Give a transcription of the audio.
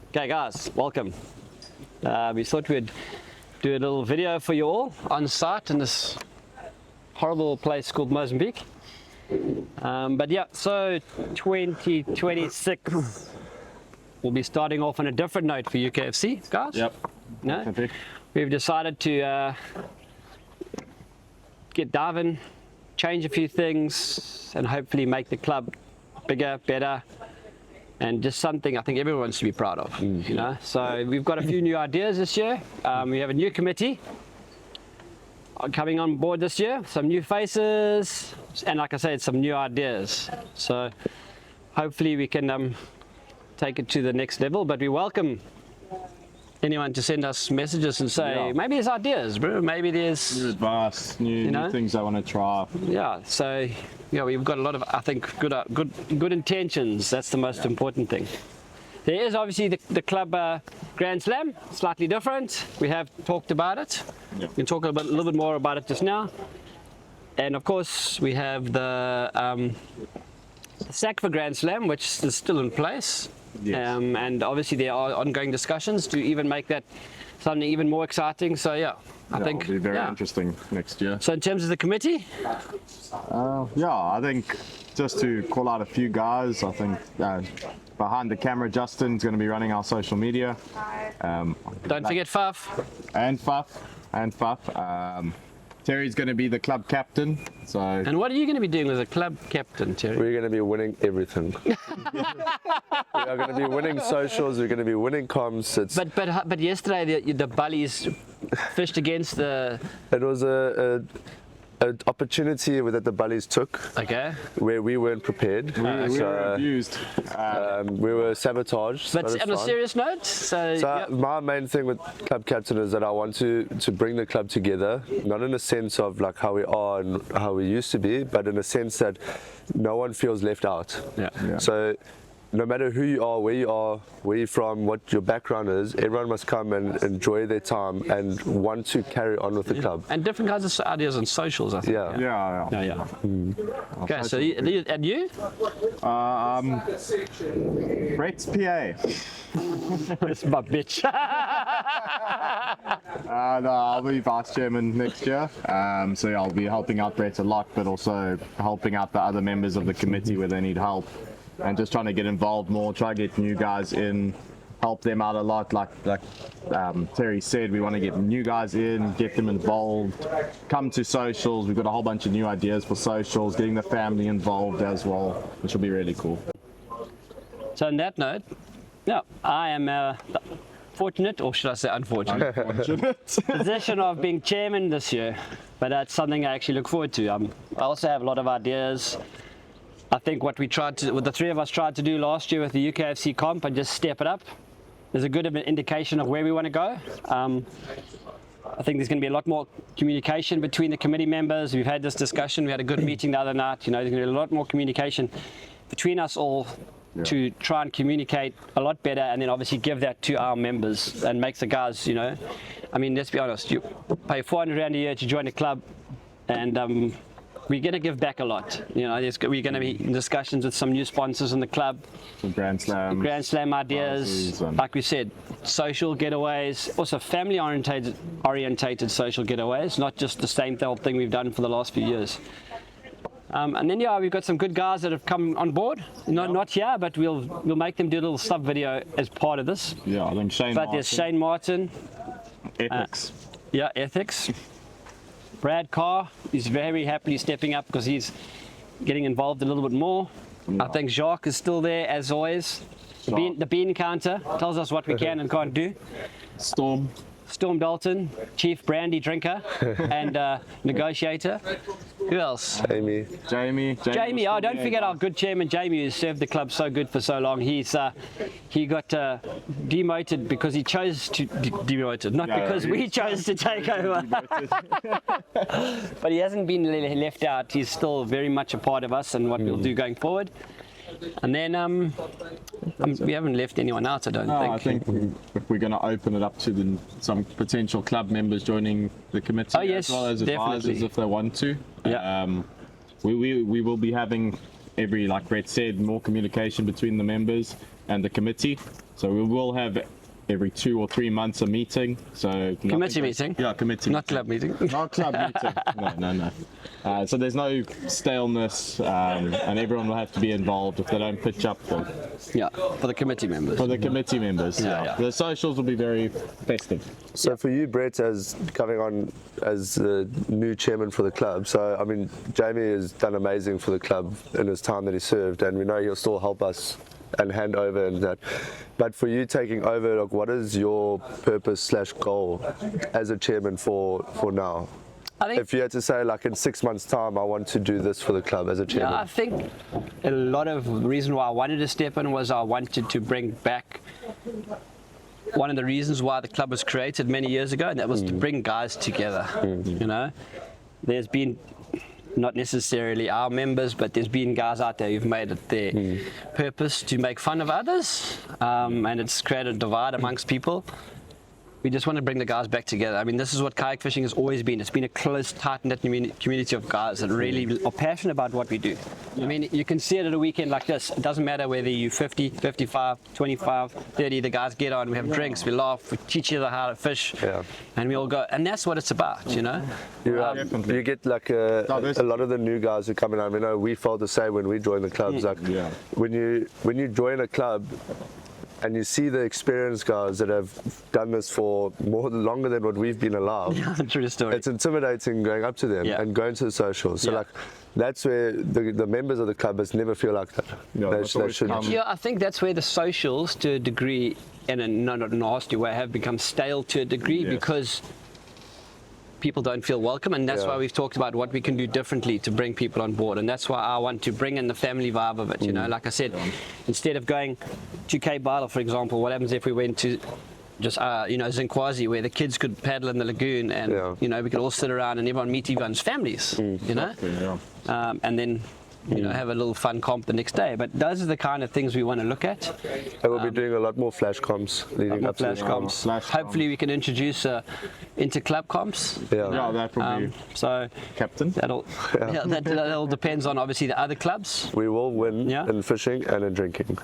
Okay guys, welcome. We thought we'd do a little video for you all on site in this horrible place called Mozambique. But yeah, so 2026 we'll be starting off on a different note for Ukfc, guys. Yep. No? We've decided to get diving, change a few things, and hopefully make the club bigger, better, and just something I think everyone wants to be proud of. You know, so we've got a few new ideas this year. We have a new committee coming on board this year, some new faces, and like I said, some new ideas. So hopefully we can take it to the next level. But we welcome anyone to send us messages and say, maybe there's ideas, bro. Maybe there's new advice, new things I want to try. Yeah. So yeah, we've got a lot of, I think, good intentions. That's the most important thing. There is obviously the club Grand Slam, slightly different. We have talked about it. We can talk a little bit more about it just now. And of course, we have the SAC for Grand Slam, which is still in place. Yes. And obviously there are ongoing discussions to even make that something even more exciting. So yeah, I think it'll be very interesting next year. So in terms of the committee, I think just to call out a few guys, I think behind the camera, Justin's going to be running our social media. Don't forget Faf. And Faf. Terry's going to be the club captain. So. And what are you going to be doing as a club captain, Terry? We're going to be winning everything. We are going to be winning socials. We're going to be winning comms. But yesterday the bullies fished against the. It was an opportunity that the bullies took. Okay. Where we weren't prepared. We were abused. We were sabotaged. But on a serious note, my main thing with club captain is that I want to bring the club together, not in a sense of like how we are and how we used to be, but in a sense that no one feels left out. So no matter who you are, where you're from, what your background is, everyone must come and enjoy their time and want to carry on with the club. And different kinds of ideas on socials, I think. Yeah. Okay, so and you? Brett's PA. That's my bitch. No, I'll be vice chairman next year. So I'll be helping out Brett a lot, but also helping out the other members of the committee where they need help. And just trying to get involved more, try to get new guys in, help them out a lot. Like Terry said, we want to get new guys in, get them involved, come to socials. We've got a whole bunch of new ideas for socials, getting the family involved as well, which will be really cool. So on that note, I am fortunate, or should I say unfortunate, position of being chairman this year. But that's something I actually look forward to. I also have a lot of ideas. I think what the three of us tried to do last year with the UKFC comp and just step it up is a good indication of where we want to go. I think there's going to be a lot more communication between the committee members. We've had this discussion. We had a good meeting the other night. You know, there's going to be a lot more communication between us all to try and communicate a lot better, and then obviously give that to our members and make the guys, you know, I mean, let's be honest, you pay 400 Rand a year to join a club, and we're going to give back a lot. You know, we're going to be in discussions with some new sponsors in the club. Some Grand Slam ideas, like we said, social getaways, also family orientated social getaways, not just the same old thing we've done for the last few years. And then we've got some good guys that have come on board. Not here, but we'll make them do a little sub video as part of this. Yeah, I think Shane. But there's Shane Martin. Ethics. Ethics. Brad Carr is very happily stepping up because he's getting involved a little bit more. I think Jacques is still there as always. The bean counter tells us what we can and can't do. Storm Dalton, chief brandy drinker and negotiator. Who else? Jamie. Oh, don't forget our good chairman Jamie, who's served the club so good for so long. He got demoted because he chose to demoted, not because we chose to take over. But he hasn't been left out. He's still very much a part of us and what we'll do going forward. And then we haven't left anyone out, I don't think. I think we're going to open it up to some potential club members joining the committee, as well as advisors if they want to. We will be having like Brett said, more communication between the members. and the committee. So we will have every 2 or 3 months a meeting. So Committee meeting? Yeah, committee. Not club meeting. Not club meeting. No. So there's no staleness, and everyone will have to be involved if they don't pitch up for Yeah, for the committee members. the committee members. Yeah. The socials will be very festive. So for you, Brett, as coming on as the new chairman for the club, so I mean, Jamie has done amazing for the club in his time that he served, and we know he'll still help us and hand over and that. But for you taking over, like, what is your purpose/goal as a chairman for now? I think, If you had to say, like, in 6 months' time, I want to do this for the club as a chairman. I think a lot of the reason why I wanted to step in was I wanted to bring back one of the reasons why the club was created many years ago, and that was to bring guys together. You know, there's been not necessarily our members, but there's been guys out there who've made it their purpose to make fun of others, and it's created a divide amongst people. We just want to bring the guys back together. I mean, this is what kayak fishing has always been. It's been a close, tight-knit community of guys that really are passionate about what we do. I mean, you can see it at a weekend like this. It doesn't matter whether you're 50, 55, 25, 30, the guys get on, we have drinks, we laugh, we teach each other how to fish, and we all go. And that's what it's about, you know? You get like a lot of the new guys who come in. I mean, we felt the same when we joined the clubs. Like when you join a club and you see the experienced guys that have done this for longer than what we've been allowed. True story. It's intimidating going up to them and going to the socials. So like, that's where the members of the club must never feel like that. They shouldn't. Yeah, I think that's where the socials, to a degree, in a not a nasty way, have become stale to a degree because people don't feel welcome, and that's why we've talked about what we can do differently to bring people on board, and that's why I want to bring in the family vibe of it. You know, like I said, instead of going to Cape Isle, for example, what happens if we went to just you know, Zinkwazi, where the kids could paddle in the lagoon, and you know, we could all sit around and everyone meet everyone's families, you know, and then you know, have a little fun comp the next day. But those are the kind of things we want to look at. And we'll be doing a lot more flash comps leading up to flash comps. Hopefully we can introduce into club comps. That probably so captain. That'll that all depends on obviously the other clubs. We will win in fishing and in drinking.